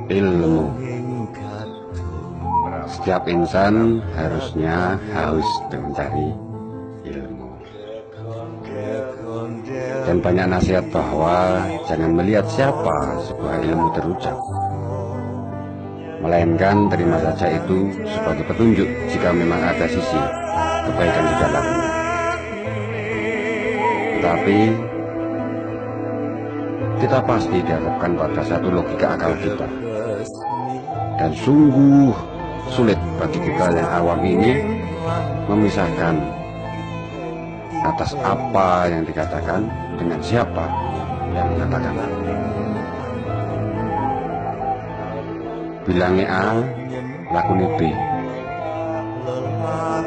Ilmu. Setiap insan harusnya haus mencari ilmu. Dan banyak nasihat bahwa jangan melihat siapa sebuah ilmu terucap, melainkan terima saja itu sebagai petunjuk jika memang ada sisi kebaikan di dalamnya. Tetapi kita pasti dihadapkan pada satu logika akal kita, dan sungguh sulit bagi kita yang awam ini memisahkan atas apa yang dikatakan dengan siapa yang mengatakan. Bilangnya A, lakunya B,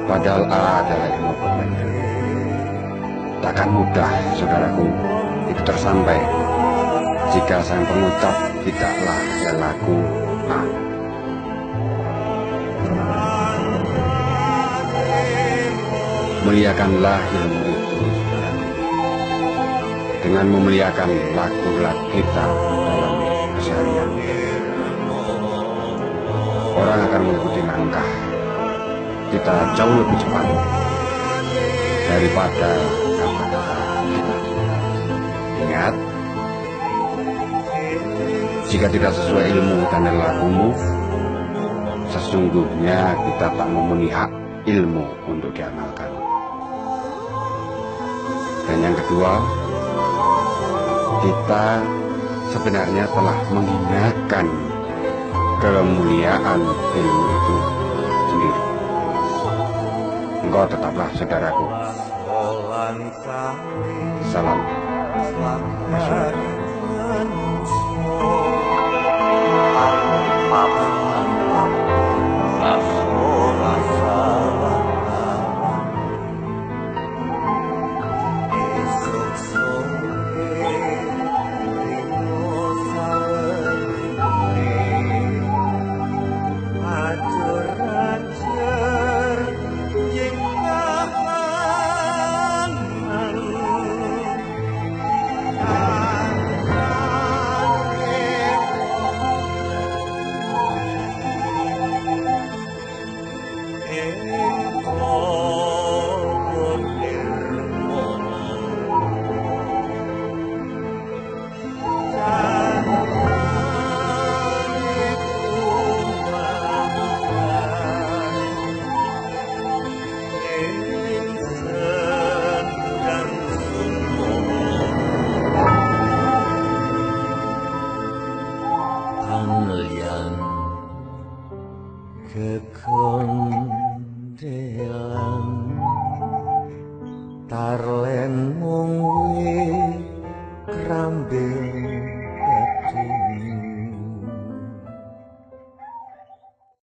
padahal A adalah ilmu kebaikan. Takkan mudah, saudaraku, itu tersampai jika sang pengucap tidaklah yang laku A. Muliakanlah ilmu itu dengan memuliakan laku-laku kita dalam keseharian. Orang akan mengikuti langkah kita jauh lebih cepat daripada kata-kata kita. Ingat, jika tidak sesuai ilmu dan lakumu, sesungguhnya kita tak memenuhi hak ilmu untuk diamalkan. Dan yang kedua, kita sebenarnya telah menghinakan kemuliaan ilmu itu sendiri. Engkau tetaplah saudaraku. Salam. Kekondelan tarlen mung wi krambil